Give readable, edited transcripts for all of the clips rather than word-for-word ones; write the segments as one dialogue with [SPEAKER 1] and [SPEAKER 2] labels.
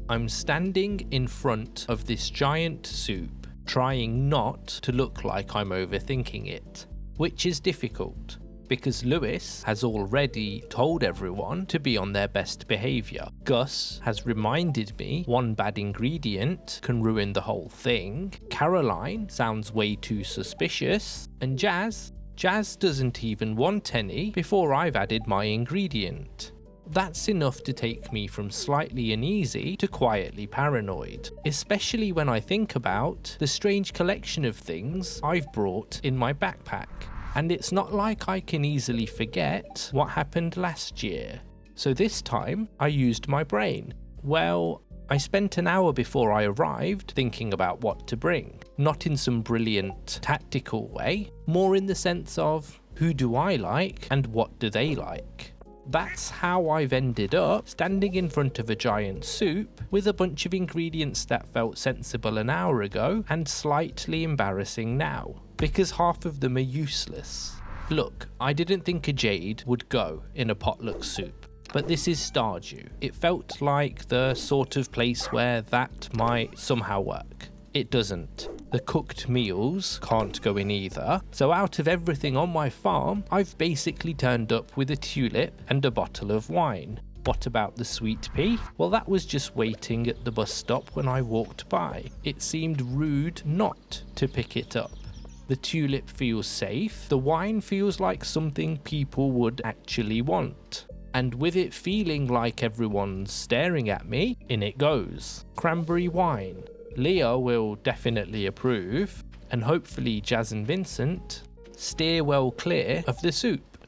[SPEAKER 1] I'm standing in front of this giant soup, trying not to look like I'm overthinking it, which is difficult, because Lewis has already told everyone to be on their best behaviour. Gus has reminded me one bad ingredient can ruin the whole thing. Caroline sounds way too suspicious, and Jazz doesn't even want any before I've added my ingredient. That's enough to take me from slightly uneasy to quietly paranoid, especially when I think about the strange collection of things I've brought in my backpack. And it's not like I can easily forget what happened last year. So this time, I used my brain. Well, I spent an hour before I arrived thinking about what to bring. Not in some brilliant tactical way, more in the sense of who do I like and what do they like. That's how I've ended up standing in front of a giant soup with a bunch of ingredients that felt sensible an hour ago and slightly embarrassing now, because half of them are useless. Look, I didn't think a jade would go in a potluck soup, but this is Stardew. It felt like the sort of place where that might somehow work. It doesn't. The cooked meals can't go in either, so out of everything on my farm, I've basically turned up with a tulip and a bottle of wine. What about the sweet pea? Well, that was just waiting at the bus stop when I walked by. It seemed rude not to pick it up. The tulip feels safe, the wine feels like something people would actually want. And with it feeling like everyone's staring at me, in it goes. Cranberry wine. Leah will definitely approve, and hopefully Jazz and Vincent steer well clear of the soup.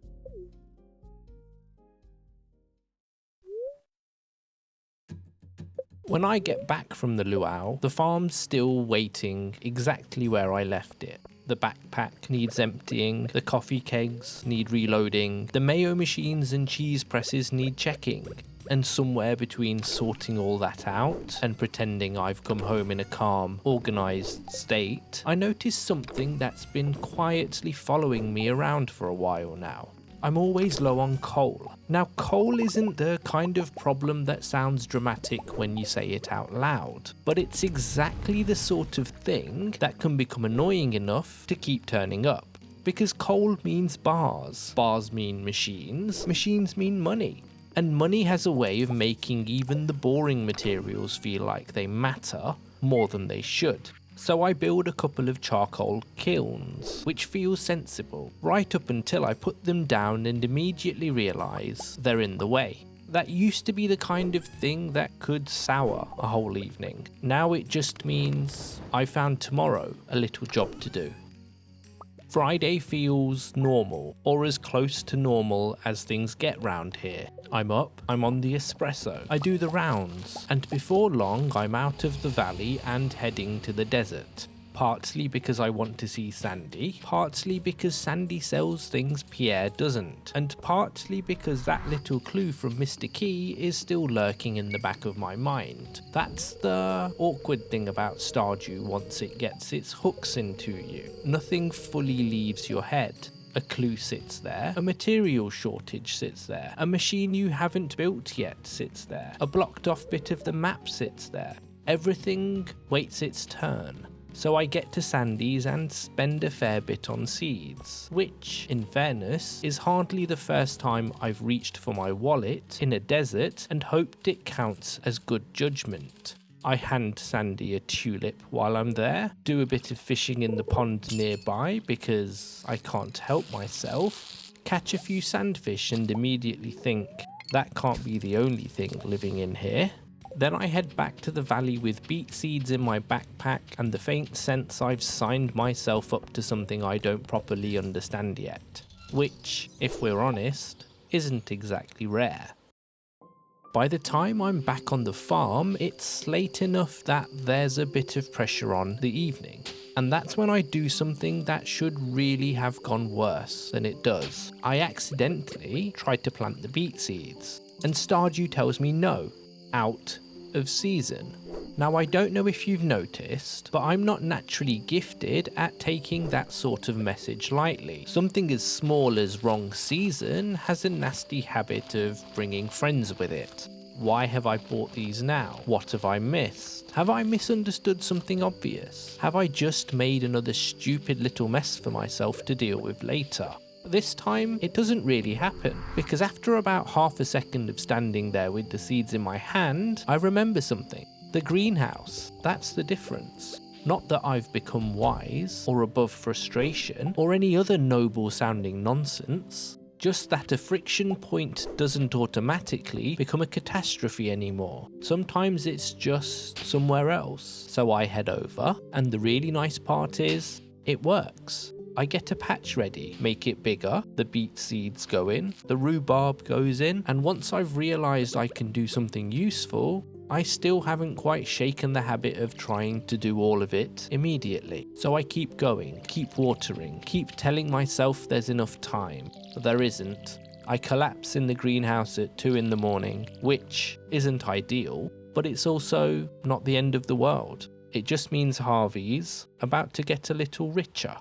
[SPEAKER 1] When I get back from the luau, the farm's still waiting exactly where I left it. The backpack needs emptying, the coffee kegs need reloading, the mayo machines and cheese presses need checking. And somewhere between sorting all that out and pretending I've come home in a calm, organised state, I noticed something that's been quietly following me around for a while now. I'm always low on coal. Now, coal isn't the kind of problem that sounds dramatic when you say it out loud, but it's exactly the sort of thing that can become annoying enough to keep turning up. Because coal means bars, bars mean machines, machines mean money. And money has a way of making even the boring materials feel like they matter more than they should. So I build a couple of charcoal kilns, which feels sensible, right up until I put them down and immediately realise they're in the way. That used to be the kind of thing that could sour a whole evening. Now it just means I found tomorrow a little job to do. Friday feels normal, or as close to normal as things get round here. I'm up, I'm on the espresso, I do the rounds, and before long I'm out of the valley and heading to the desert. Partly because I want to see Sandy, partly because Sandy sells things Pierre doesn't, and partly because that little clue from Mr. Key is still lurking in the back of my mind. That's the awkward thing about Stardew once it gets its hooks into you. Nothing fully leaves your head. A clue sits there, a material shortage sits there, a machine you haven't built yet sits there, a blocked off bit of the map sits there. Everything waits its turn. So I get to Sandy's and spend a fair bit on seeds, which, in fairness, is hardly the first time I've reached for my wallet in a desert and hoped it counts as good judgment. I hand Sandy a tulip while I'm there, do a bit of fishing in the pond nearby because I can't help myself, catch a few sandfish and immediately think, that can't be the only thing living in here. Then I head back to the valley with beet seeds in my backpack and the faint sense I've signed myself up to something I don't properly understand yet. Which, if we're honest, isn't exactly rare. By the time I'm back on the farm, it's late enough that there's a bit of pressure on the evening. And that's when I do something that should really have gone worse than it does. I accidentally tried to plant the beet seeds, and Stardew tells me no, out of season. Now I don't know if you've noticed, but I'm not naturally gifted at taking that sort of message lightly. Something as small as wrong season has a nasty habit of bringing friends with it. Why have I bought these now? What have I missed? Have I misunderstood something obvious? Have I just made another stupid little mess for myself to deal with later? This time, it doesn't really happen, because after about half a second of standing there with the seeds in my hand, I remember something. The greenhouse. That's the difference. Not that I've become wise, or above frustration, or any other noble sounding nonsense. Just that a friction point doesn't automatically become a catastrophe anymore. Sometimes it's just somewhere else. So I head over, and the really nice part is, it works. I get a patch ready, make it bigger, the beet seeds go in, the rhubarb goes in, and once I've realised I can do something useful, I still haven't quite shaken the habit of trying to do all of it immediately. So I keep going, keep watering, keep telling myself there's enough time. But there isn't. I collapse in the greenhouse at 2 in the morning, which isn't ideal, but it's also not the end of the world. It just means Harvey's about to get a little richer.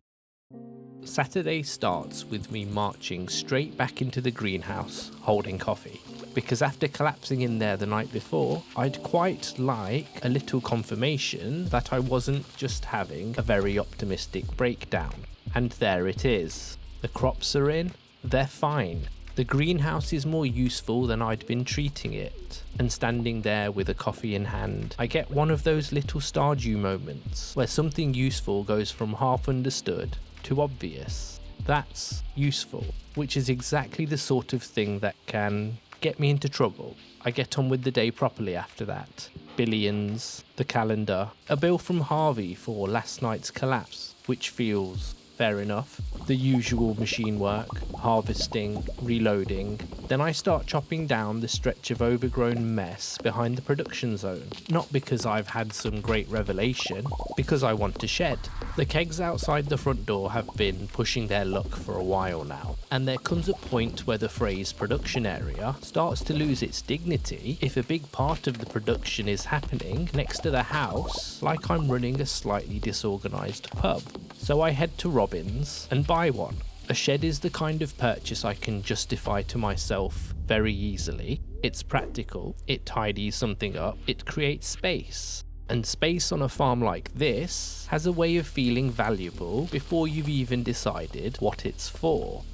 [SPEAKER 1] Saturday starts with me marching straight back into the greenhouse, holding coffee. Because after collapsing in there the night before, I'd quite like a little confirmation that I wasn't just having a very optimistic breakdown. And there it is. The crops are in, they're fine. The greenhouse is more useful than I'd been treating it. And standing there with a coffee in hand, I get one of those little Stardew moments where something useful goes from half understood to obvious. That's useful, which is exactly the sort of thing that can get me into trouble. I get on with the day properly after that. Billions, the calendar, a bill from Harvey for last night's collapse, which feels fair enough. The usual machine work, harvesting, reloading. Then I start chopping down the stretch of overgrown mess behind the production zone. Not because I've had some great revelation, because I want to shed. The kegs outside the front door have been pushing their luck for a while now, and there comes a point where the phrase production area starts to lose its dignity if a big part of the production is happening next to the house, like I'm running a slightly disorganised pub. So I head to Robin's and buy one. A shed is the kind of purchase I can justify to myself very easily. It's practical, it tidies something up, it creates space. And space on a farm like this has a way of feeling valuable before you've even decided what it's for.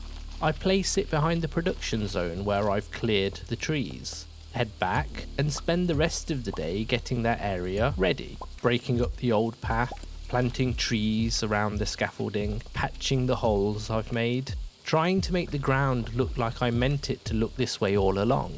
[SPEAKER 1] I place it behind the production zone where I've cleared the trees, head back and spend the rest of the day getting that area ready, breaking up the old path, planting trees around the scaffolding, patching the holes I've made, trying to make the ground look like I meant it to look this way all along.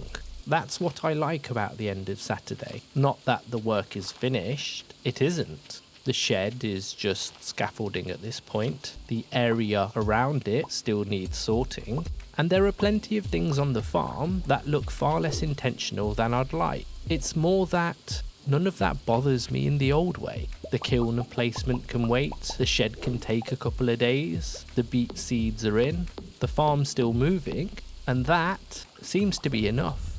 [SPEAKER 1] That's what I like about the end of Saturday. Not that the work is finished, it isn't. The shed is just scaffolding at this point. The area around it still needs sorting. And there are plenty of things on the farm that look far less intentional than I'd like. It's more that none of that bothers me in the old way. The kiln placement can wait, the shed can take a couple of days, the beet seeds are in, the farm's still moving, and that seems to be enough.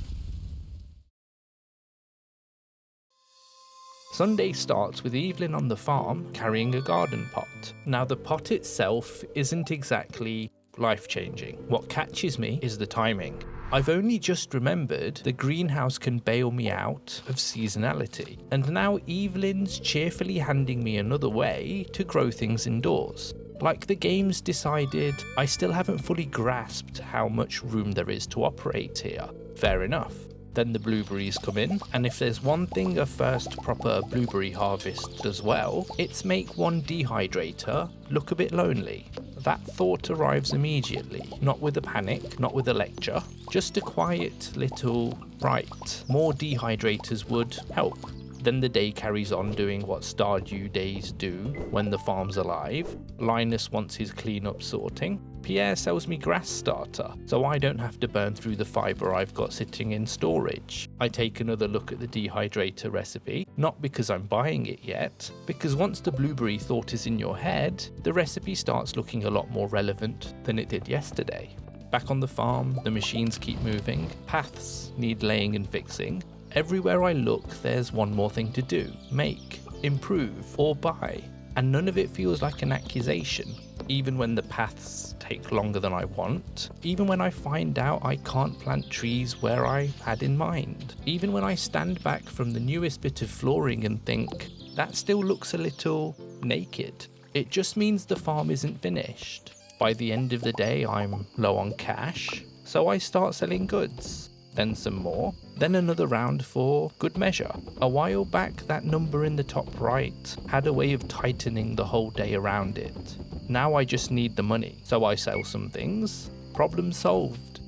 [SPEAKER 1] Sunday starts with Evelyn on the farm carrying a garden pot. Now the pot itself isn't exactly life-changing. What catches me is the timing. I've only just remembered the greenhouse can bail me out of seasonality, and now Evelyn's cheerfully handing me another way to grow things indoors. Like the game's decided I still haven't fully grasped how much room there is to operate here. Fair enough. Then the blueberries come in, and if there's one thing a first proper blueberry harvest does well, it's make one dehydrator look a bit lonely. That thought arrives immediately, not with a panic, not with a lecture, just a quiet little, right, more dehydrators would help. Then the day carries on doing what Stardew days do when the farm's alive. Linus wants his cleanup sorting. Pierre sells me grass starter, so I don't have to burn through the fibre I've got sitting in storage. I take another look at the dehydrator recipe, not because I'm buying it yet, because once the blueberry thought is in your head, the recipe starts looking a lot more relevant than it did yesterday. Back on the farm, the machines keep moving, paths need laying and fixing. Everywhere I look, there's one more thing to do, make, improve, or buy, and none of it feels like an accusation. even when the paths take longer than I want, even when I find out I can't plant trees where I had in mind, even when I stand back from the newest bit of flooring and think, that still looks a little naked. It just means the farm isn't finished. By the end of the day, I'm low on cash, so I start selling goods. Then some more, then another round for good measure. A while back, that number in the top right had a way of tightening the whole day around it. Now I just need the money, so I sell some things. Problem solved.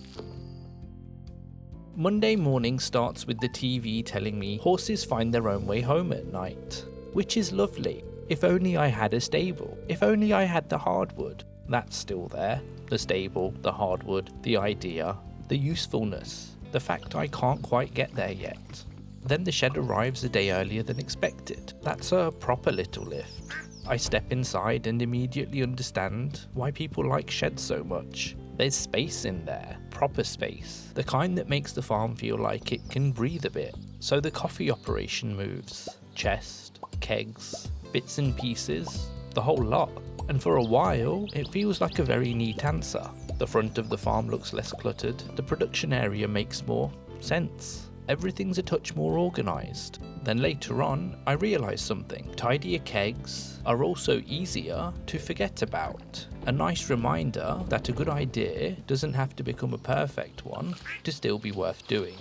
[SPEAKER 1] Monday morning starts with the TV telling me horses find their own way home at night, which is lovely. If only I had a stable. If only I had the hardwood. That's still there. The stable, the hardwood, the idea, the usefulness. The fact I can't quite get there yet. Then the shed arrives a day earlier than expected. That's a proper little lift. I step inside and immediately understand why people like sheds so much. There's space in there, proper space, the kind that makes the farm feel like it can breathe a bit. So the coffee operation moves. Chest, kegs, bits and pieces, the whole lot. And for a while, it feels like a very neat answer. The front of the farm looks less cluttered, the production area makes more sense. Everything's a touch more organised. Then later on, I realise something. Tidier kegs are also easier to forget about. A nice reminder that a good idea doesn't have to become a perfect one to still be worth doing.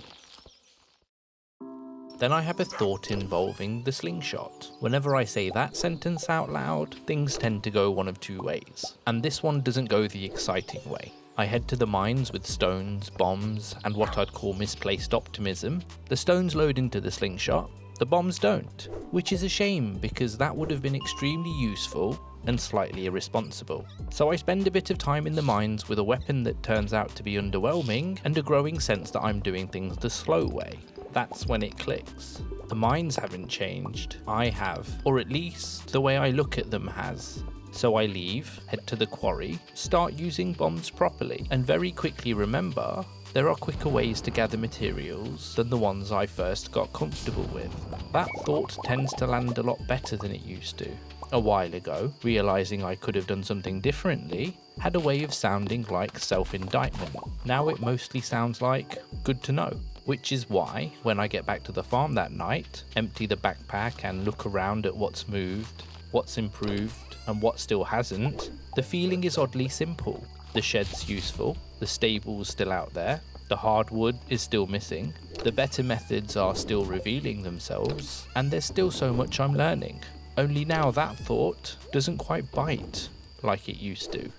[SPEAKER 1] Then I have a thought involving the slingshot. Whenever I say that sentence out loud, things tend to go one of two ways. And this one doesn't go the exciting way. I head to the mines with stones, bombs, and what I'd call misplaced optimism. The stones load into the slingshot, the bombs don't. Which is a shame because that would have been extremely useful and slightly irresponsible. So I spend a bit of time in the mines with a weapon that turns out to be underwhelming and a growing sense that I'm doing things the slow way. That's when it clicks. The mines haven't changed, I have, or at least the way I look at them has. So I leave, head to the quarry, start using bombs properly, and very quickly remember there are quicker ways to gather materials than the ones I first got comfortable with. That thought tends to land a lot better than it used to. A while ago, realising I could have done something differently had a way of sounding like self-indictment. Now it mostly sounds like good to know. Which is why, when I get back to the farm that night, empty the backpack and look around at what's moved, what's improved, and what still hasn't, the feeling is oddly simple. The shed's useful, the stable's still out there, the hardwood is still missing, the better methods are still revealing themselves, and there's still so much I'm learning. Only now that thought doesn't quite bite like it used to.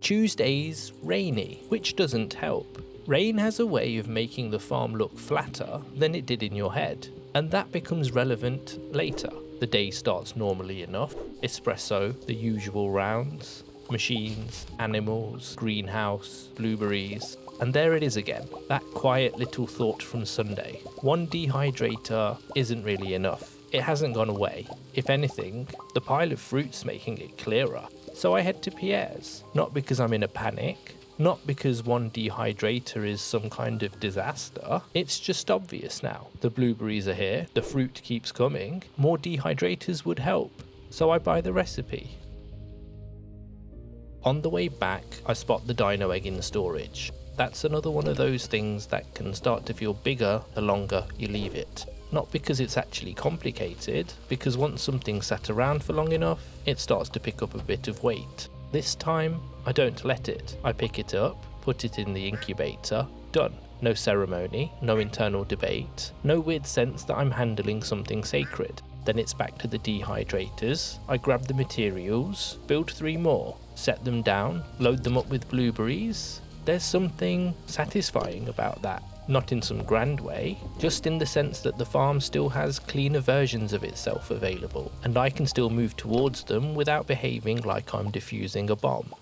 [SPEAKER 1] Tuesday's rainy, which doesn't help. Rain has a way of making the farm look flatter than it did in your head, and that becomes relevant later. The day starts normally enough, espresso, the usual rounds, machines, animals, greenhouse, blueberries, and there it is again, that quiet little thought from Sunday. One dehydrator isn't really enough. It hasn't gone away. If anything, the pile of fruit's making it clearer. So I head to Pierre's, not because I'm in a panic, not because one dehydrator is some kind of disaster, it's just obvious now. The blueberries are here, the fruit keeps coming, more dehydrators would help, so I buy the recipe. On the way back, I spot the dino egg in storage. That's another one of those things that can start to feel bigger the longer you leave it. Not because it's actually complicated, because once something's sat around for long enough, it starts to pick up a bit of weight. This time, I don't let it. I pick it up, put it in the incubator, done. No ceremony, no internal debate, no weird sense that I'm handling something sacred. Then it's back to the dehydrators, I grab the materials, build 3 more, set them down, load them up with blueberries. There's something satisfying about that. Not in some grand way, just in the sense that the farm still has cleaner versions of itself available, and I can still move towards them without behaving like I'm defusing a bomb.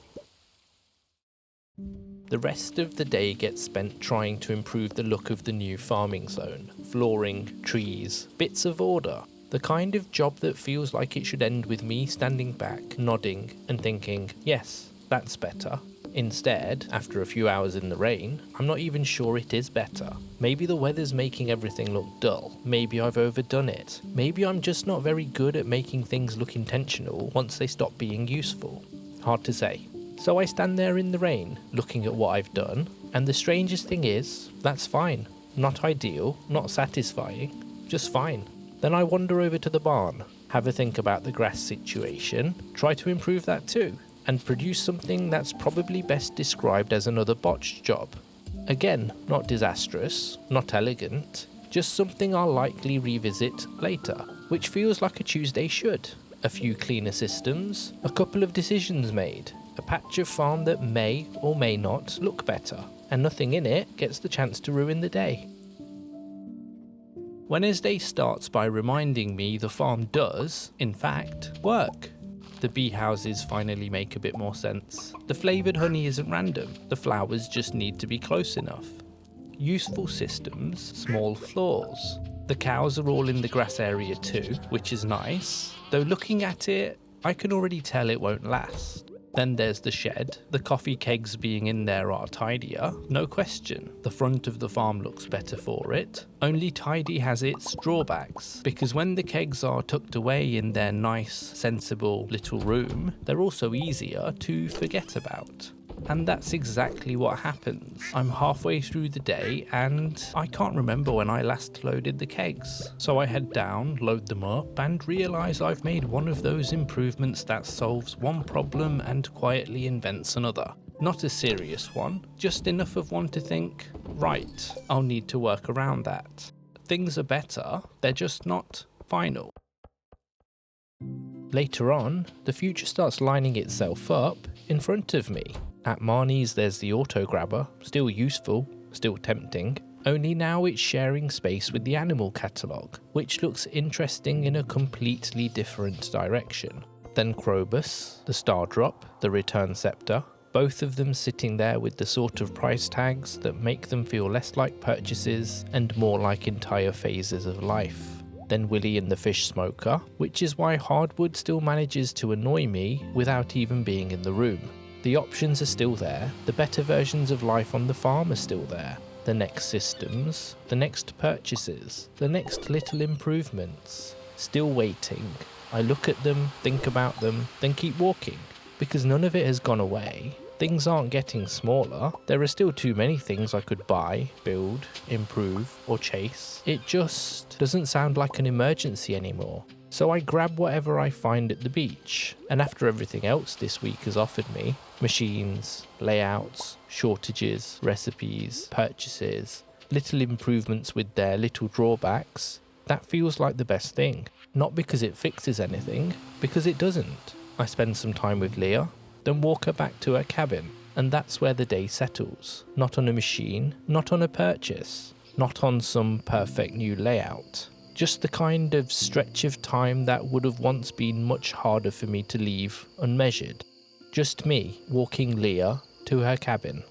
[SPEAKER 1] The rest of the day gets spent trying to improve the look of the new farming zone. Flooring, trees, bits of order. The kind of job that feels like it should end with me standing back, nodding, and thinking, yes, that's better. Instead, after a few hours in the rain, I'm not even sure it is better. Maybe the weather's making everything look dull. Maybe I've overdone it. Maybe I'm just not very good at making things look intentional once they stop being useful. Hard to say. So I stand there in the rain, looking at what I've done, and the strangest thing is, that's fine. Not ideal, not satisfying, just fine. Then I wander over to the barn, have a think about the grass situation, try to improve that too, and produce something that's probably best described as another botched job. Again, not disastrous, not elegant, just something I'll likely revisit later, which feels like a Tuesday should. A few cleaner systems, a couple of decisions made, a patch of farm that may or may not look better, and nothing in it gets the chance to ruin the day. Wednesday starts by reminding me the farm does, in fact, work. The bee houses finally make a bit more sense. The flavoured honey isn't random, the flowers just need to be close enough. Useful systems, small flaws. The cows are all in the grass area too, which is nice, though looking at it, I can already tell it won't last. Then there's the shed. The coffee kegs being in there are tidier, no question. The front of the farm looks better for it. Only tidy has its drawbacks, because when the kegs are tucked away in their nice, sensible little room, they're also easier to forget about. And that's exactly what happens. I'm halfway through the day and I can't remember when I last loaded the kegs. So I head down, load them up, and realise I've made one of those improvements that solves one problem and quietly invents another. Not a serious one, just enough of one to think, right, I'll need to work around that. Things are better, they're just not final. Later on, the future starts lining itself up in front of me. At Marnie's there's the auto grabber, still useful, still tempting, only now it's sharing space with the animal catalogue, which looks interesting in a completely different direction. Then Krobus, the Star Drop, the Return Scepter, both of them sitting there with the sort of price tags that make them feel less like purchases and more like entire phases of life. Then Willy and the Fish Smoker, which is why hardwood still manages to annoy me without even being in the room. The options are still there, the better versions of life on the farm are still there, the next systems, the next purchases, the next little improvements, still waiting. I look at them, think about them, then keep walking, because none of it has gone away. Things aren't getting smaller, there are still too many things I could buy, build, improve, or chase. It just doesn't sound like an emergency anymore. So I grab whatever I find at the beach, and after everything else this week has offered me, machines, layouts, shortages, recipes, purchases, little improvements with their little drawbacks, that feels like the best thing. Not because it fixes anything, because it doesn't. I spend some time with Leah, then walk her back to her cabin, and that's where the day settles. Not on a machine, not on a purchase, not on some perfect new layout. Just the kind of stretch of time that would have once been much harder for me to leave unmeasured. Just me walking Leah to her cabin.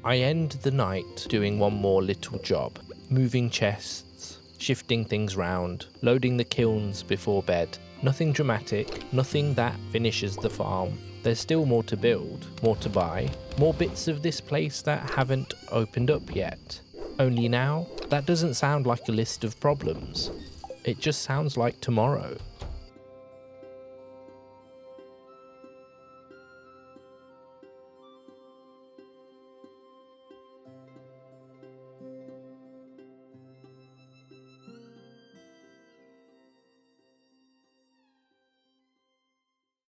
[SPEAKER 1] I end the night doing one more little job, moving chests, shifting things round, loading the kilns before bed. Nothing dramatic, nothing that finishes the farm. There's still more to build, more to buy, more bits of this place that haven't opened up yet. Only now, that doesn't sound like a list of problems. It just sounds like tomorrow.